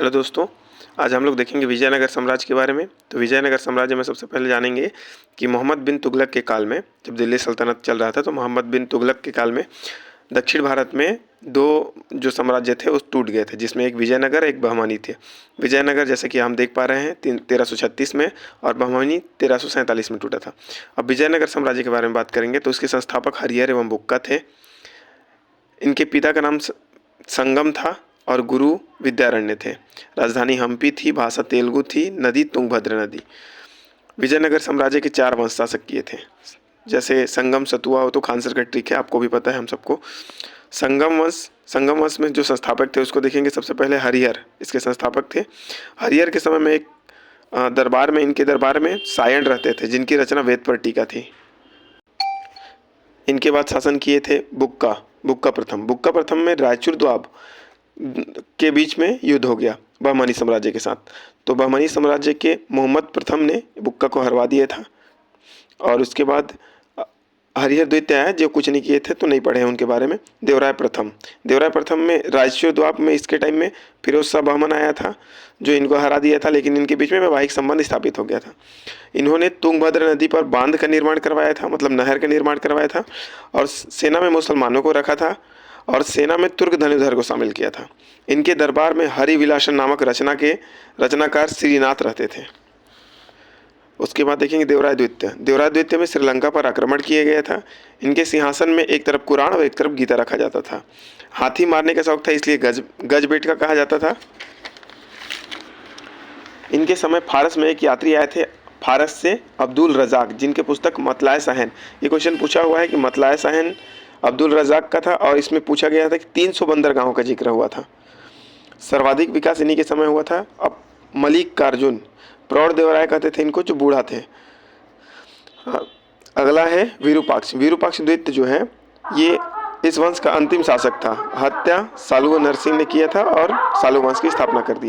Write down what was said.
Hello दोस्तों, आज हम लोग देखेंगे विजयनगर साम्राज्य के बारे में। तो विजयनगर साम्राज्य में सबसे पहले जानेंगे कि मोहम्मद बिन तुगलक के काल में, जब दिल्ली सल्तनत चल रहा था, तो मोहम्मद बिन तुगलक के काल में दक्षिण भारत में दो जो साम्राज्य थे वो टूट गए थे, जिसमें एक विजयनगर एक बहमानी थे। विजयनगर जैसे कि हम देख पा रहे हैं 1336 में, और बहमानी 1347 में टूटा था। अब विजयनगर साम्राज्य के बारे में बात करेंगे तो उसके संस्थापक हरिहर एवं बुक्का थे। इनके पिता का नाम संगम था और गुरु विद्यारण्य थे। राजधानी हम्पी थी, भाषा तेलुगु थी, नदी तुंगभद्र नदी। विजयनगर साम्राज्य के 4 वंश शासक किए थे, जैसे संगम सतुआ, वो तो खानसर का ट्रिक है, आपको भी पता है हम सबको। संगम वंश में जो संस्थापक थे उसको देखेंगे। सबसे पहले हरिहर इसके संस्थापक थे। हरिहर के समय में एक इनके दरबार में सायण रहते थे, जिनकी रचना वेद पर टीका थी। इनके बाद शासन किए थे बुक्का प्रथम में रायचूर दोआब के बीच में युद्ध हो गया बहमानी साम्राज्य के साथ। तो बहमानी साम्राज्य के मोहम्मद प्रथम ने बुक्का को हरवा दिया था। और उसके बाद हरिहर द्वितीय आया, जो कुछ नहीं किए थे, तो नहीं पढ़े हैं उनके बारे में। देवराय प्रथम में रायचूर दोआब में इसके टाइम में फिरोज शाह बहमन आया था, जो इनको हरा दिया था, लेकिन इनके बीच में वैवाहिक संबंध स्थापित हो गया था। इन्होंने तुंगभद्र नदी पर बांध का निर्माण करवाया था, मतलब नहर का निर्माण करवाया था, और सेना में मुसलमानों को रखा था, और सेना में तुर्क धनुर्धर को शामिल किया था। इनके दरबार में हरिविलासन नामक रचनाकार श्रीनाथ रहते थे। उसके बाद देखेंगे देवराय द्वितीय में श्रीलंका पर आक्रमण किया गया था। इनके सिंहासन में एक तरफ कुरान और एक तरफ गीता रखा जाता था। हाथी मारने का शौक था, इसलिए गज बेट का कहा जाता था। इनके समय फारस में एक यात्री आए थे, फारस से अब्दुल रज़ाक, जिनके पुस्तक मतलाए साहन, ये क्वेश्चन पूछा हुआ है कि मतलाए साहन अब्दुल रज़ाक का था, और इसमें पूछा गया था कि 300 बंदरगाहों का जिक्र हुआ था। सर्वाधिक विकास इन्हीं के समय हुआ था। अब मलिक कार्जुन, प्रौढ़ देवराय कहते थे इनको, जो बूढ़ा थे। अगला है विरूपाक्ष द्वितीय, जो है ये इस वंश का अंतिम शासक था। हत्या सालुव नरसिंह ने किया था और सालु वंश की स्थापना कर दी।